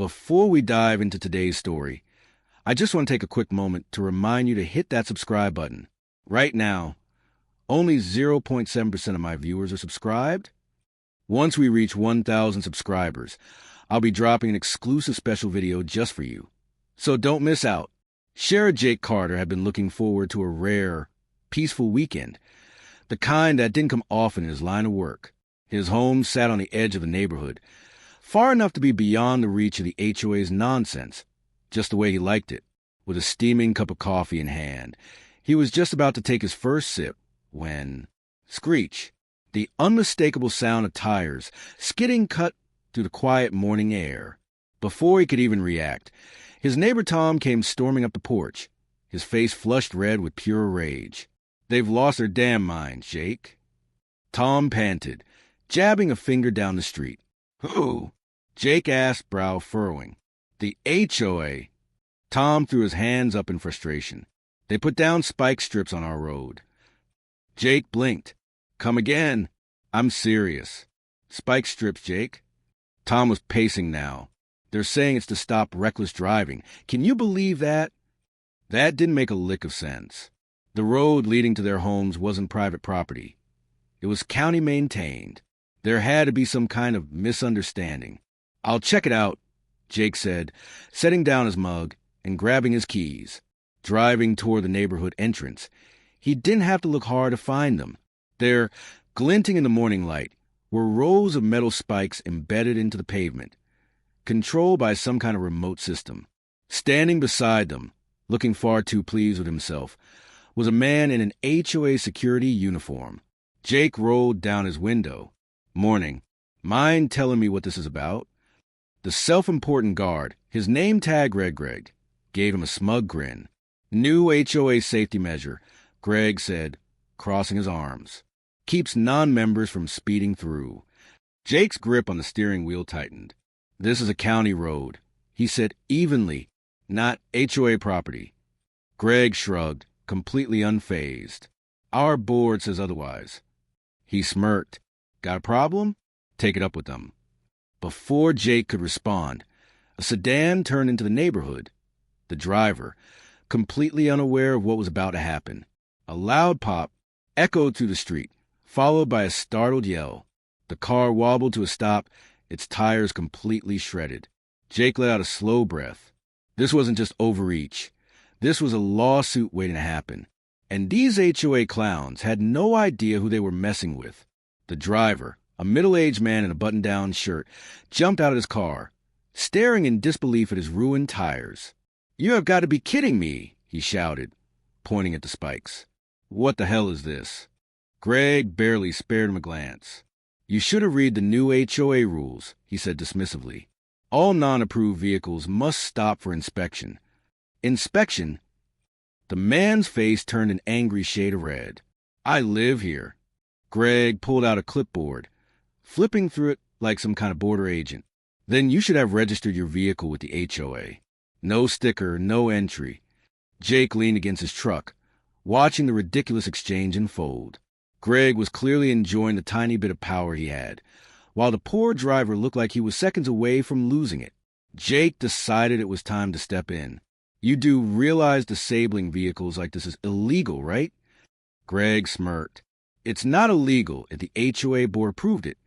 Before we dive into today's story, I just want to take a quick moment to remind you to hit that subscribe button. Right now, only 0.7% of my viewers are subscribed. Once we reach 1,000 subscribers, I'll be dropping an exclusive special video just for you. So don't miss out. Sheriff Jake Carter had been looking forward to a rare, peaceful weekend, the kind that didn't come often in his line of work. His home sat on the edge of the neighborhood, far enough to be beyond the reach of the HOA's nonsense, just the way he liked it. With a steaming cup of coffee in hand, he was just about to take his first sip when, screech, the unmistakable sound of tires skidding cut through the quiet morning air. Before he could even react, his neighbor Tom came storming up the porch, his face flushed red with pure rage. "They've lost their damn minds, Jake." Tom panted, jabbing a finger down the street. "Who?" Jake asked, brow furrowing. "The HOA." Tom threw his hands up in frustration. "They put down spike strips on our road." Jake blinked. "Come again." "I'm serious." "Spike strips, Jake." Tom was pacing now. "They're saying it's to stop reckless driving. Can you believe that?" That didn't make a lick of sense. The road leading to their homes wasn't private property. It was county maintained. There had to be some kind of misunderstanding. "I'll check it out," Jake said, setting down his mug and grabbing his keys. Driving toward the neighborhood entrance, he didn't have to look hard to find them. There, glinting in the morning light, were rows of metal spikes embedded into the pavement, controlled by some kind of remote system. Standing beside them, looking far too pleased with himself, was a man in an HOA security uniform. Jake rolled down his window. "Morning. Mind telling me what this is about?" The self-important guard, his name tag read Greg, gave him a smug grin. "New HOA safety measure," Greg said, crossing his arms. "Keeps non-members from speeding through." Jake's grip on the steering wheel tightened. "This is a county road," he said evenly, "not HOA property." Greg shrugged, completely unfazed. "Our board says otherwise." He smirked. "Got a problem? Take it up with them." Before Jake could respond, a sedan turned into the neighborhood. The driver, completely unaware of what was about to happen. A loud pop echoed through the street, followed by a startled yell. The car wobbled to a stop, its tires completely shredded. Jake let out a slow breath. This wasn't just overreach. This was a lawsuit waiting to happen. And these HOA clowns had no idea who they were messing with. The driver, a middle-aged man in a button-down shirt, jumped out of his car, staring in disbelief at his ruined tires. "You have got to be kidding me," he shouted, pointing at the spikes. "What the hell is this?" Greg barely spared him a glance. "You should have read the new HOA rules," he said dismissively. "All non-approved vehicles must stop for inspection." "Inspection?" The man's face turned an angry shade of red. "I live here." Greg pulled out a clipboard, flipping through it like some kind of border agent. "Then you should have registered your vehicle with the HOA. No sticker, no entry." Jake leaned against his truck, watching the ridiculous exchange unfold. Greg was clearly enjoying the tiny bit of power he had, while the poor driver looked like he was seconds away from losing it. Jake decided it was time to step in. "You do realize disabling vehicles like this is illegal, right?" Greg smirked. "It's not illegal if the HOA board approved it."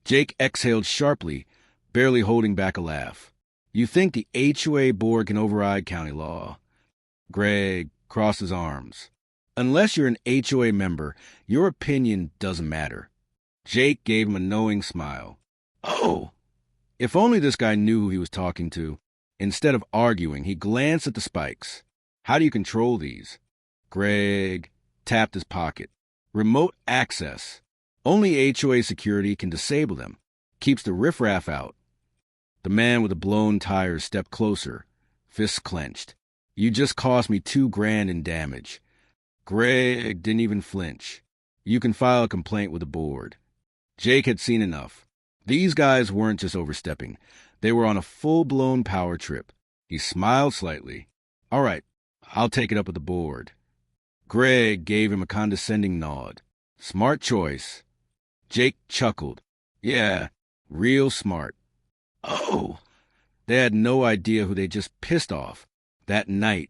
Jake exhaled sharply, barely holding back a laugh. "You think the HOA board can override county law?" Greg crossed his arms. "Unless you're an HOA member, your opinion doesn't matter." Jake gave him a knowing smile. "Oh!" If only this guy knew who he was talking to. Instead of arguing, he glanced at the spikes. "How do you control these?" Greg tapped his pocket. "Remote access. Only HOA security can disable them. Keeps the riffraff out." The man with the blown tires stepped closer, fists clenched. "You just cost me $2,000 in damage." Greg didn't even flinch. "You can file a complaint with the board." Jake had seen enough. These guys weren't just overstepping. They were on a full-blown power trip. He smiled slightly. "All right, I'll take it up with the board." Greg gave him a condescending nod. "Smart choice." Jake chuckled. "Yeah, real smart." "Oh!" They had no idea who they just pissed off. That night,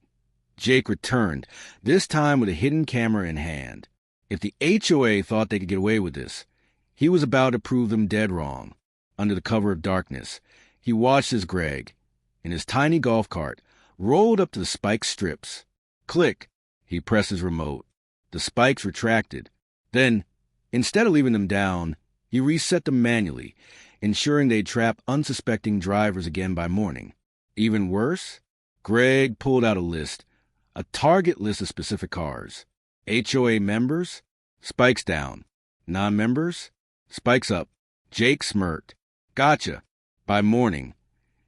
Jake returned, this time with a hidden camera in hand. If the HOA thought they could get away with this, he was about to prove them dead wrong. Under the cover of darkness, he watched as Greg, in his tiny golf cart, rolled up to the spike strips. Click! He pressed his remote. The spikes retracted. Then, instead of leaving them down, he reset them manually, ensuring they'd trap unsuspecting drivers again by morning. Even worse, Greg pulled out a list, a target list of specific cars. HOA members? Spikes down. Non-members? Spikes up. Jake smirked. Gotcha. By morning,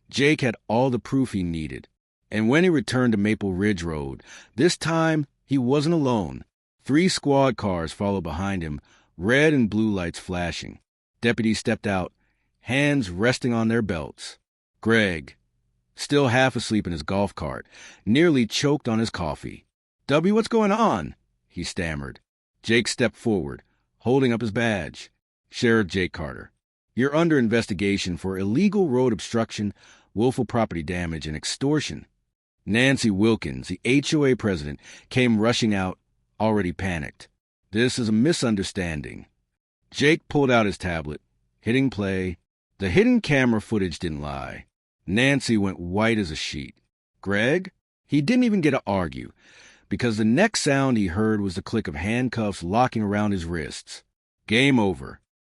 Jake had all the proof he needed. And when he returned to Maple Ridge Road, this time he wasn't alone. 3 squad cars followed behind him, red and blue lights flashing. Deputies stepped out, hands resting on their belts. Greg, still half asleep in his golf cart, nearly choked on his coffee. "W, what's going on?" he stammered. Jake stepped forward, holding up his badge. "Sheriff Jake Carter, you're under investigation for illegal road obstruction, willful property damage, and extortion." Nancy Wilkins, the HOA president, came rushing out, already panicked. "This is a misunderstanding." Jake pulled out his tablet, hitting play. The hidden camera footage didn't lie. Nancy went white as a sheet. Greg? He didn't even get to argue, because the next sound he heard was the click of handcuffs locking around his wrists. Game over.